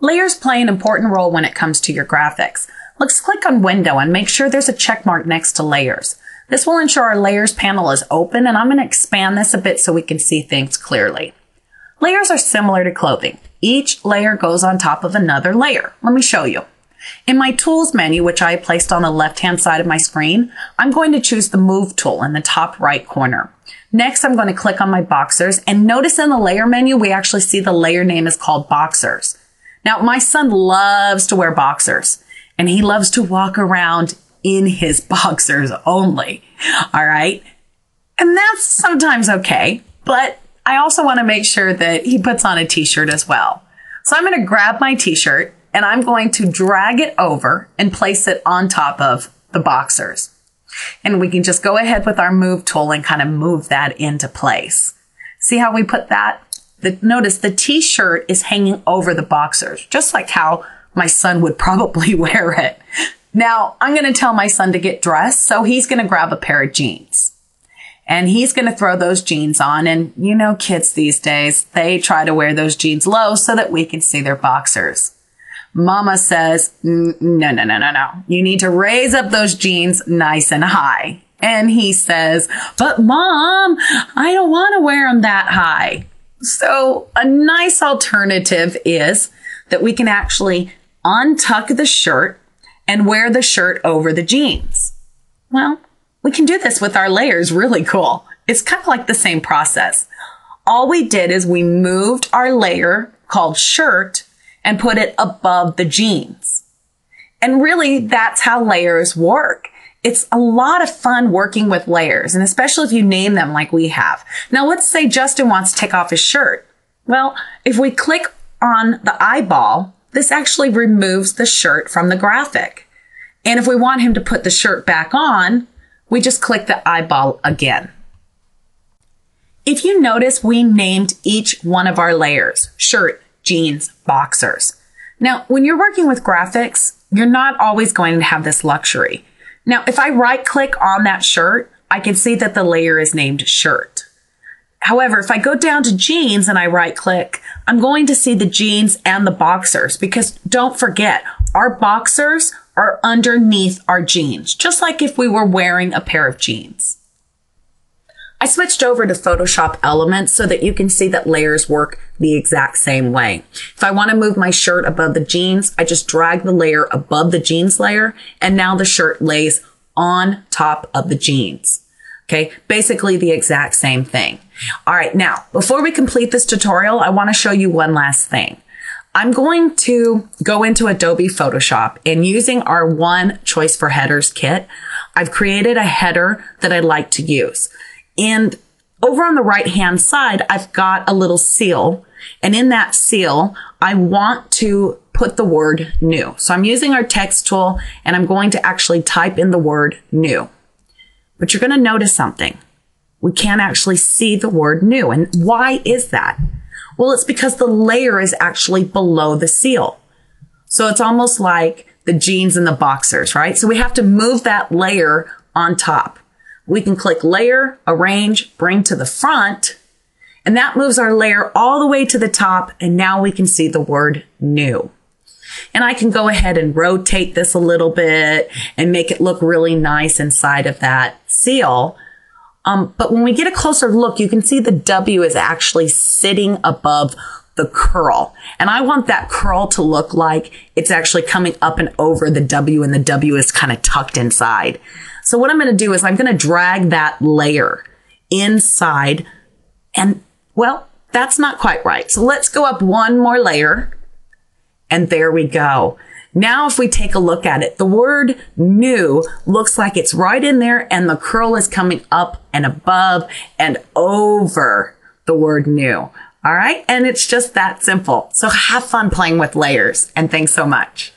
Layers play an important role when it comes to your graphics. Let's click on Window and make sure there's a check mark next to Layers. This will ensure our Layers panel is open, and I'm going to expand this a bit so we can see things clearly. Layers are similar to clothing. Each layer goes on top of another layer. Let me show you. In my Tools menu, which I placed on the left-hand side of my screen, I'm going to choose the Move tool in the top right corner. Next, I'm going to click on my boxers, and notice in the layer menu, we actually see the layer name is called Boxers. Now, my son loves to wear boxers, and he loves to walk around in his boxers only. All right. And that's sometimes okay, but I also want to make sure that he puts on a t-shirt as well. So I'm going to grab my t-shirt and I'm going to drag it over and place it on top of the boxers. And we can just go ahead with our Move tool and kind of move that into place. See how we put that? Notice the t-shirt is hanging over the boxers, just like how my son would probably wear it. Now, I'm going to tell my son to get dressed, so he's going to grab a pair of jeans. And he's going to throw those jeans on. And you know, kids these days, they try to wear those jeans low so that we can see their boxers. Mama says, no. You need to raise up those jeans nice and high. And he says, but Mom, I don't want to wear them that high. So a nice alternative is that we can actually untuck the shirt and wear the shirt over the jeans. Well, we can do this with our layers. Really cool. It's kind of like the same process. All we did is we moved our layer called shirt and put it above the jeans. And really, that's how layers work. It's a lot of fun working with layers, and especially if you name them like we have. Now, let's say Justin wants to take off his shirt. Well, if we click on the eyeball, this actually removes the shirt from the graphic. And if we want him to put the shirt back on, we just click the eyeball again. If you notice, we named each one of our layers: shirt, jeans, boxers. Now, when you're working with graphics, you're not always going to have this luxury. Now, if I right click on that shirt, I can see that the layer is named shirt. However, if I go down to jeans and I right click, I'm going to see the jeans and the boxers, because don't forget, our boxers are underneath our jeans, just like if we were wearing a pair of jeans. I switched over to Photoshop Elements so that you can see that layers work the exact same way. If I want to move my shirt above the jeans, I just drag the layer above the jeans layer, and now the shirt lays on top of the jeans. Okay, basically the exact same thing. All right, now, before we complete this tutorial, I want to show you one last thing. I'm going to go into Adobe Photoshop, and using our One Choice for Headers kit, I've created a header that I like to use. And over on the right-hand side, I've got a little seal. And in that seal, I want to put the word new. So I'm using our text tool, and I'm going to actually type in the word new. But you're going to notice something. We can't actually see the word new. And why is that? Well, it's because the layer is actually below the seal. So it's almost like the jeans and the boxers, right? So we have to move that layer on top. We can click Layer, Arrange, Bring to the Front, and that moves our layer all the way to the top, and now we can see the word New. And I can go ahead and rotate this a little bit and make it look really nice inside of that seal. But when we get a closer look, you can see the W is actually sitting above the curl. And I want that curl to look like it's actually coming up and over the W, and the W is kind of tucked inside. So what I'm going to do is I'm going to drag that layer inside, and well, that's not quite right. So let's go up one more layer, and there we go. Now, if we take a look at it, the word new looks like it's right in there, and the curl is coming up and above and over the word new. All right. And it's just that simple. So have fun playing with layers, and thanks so much.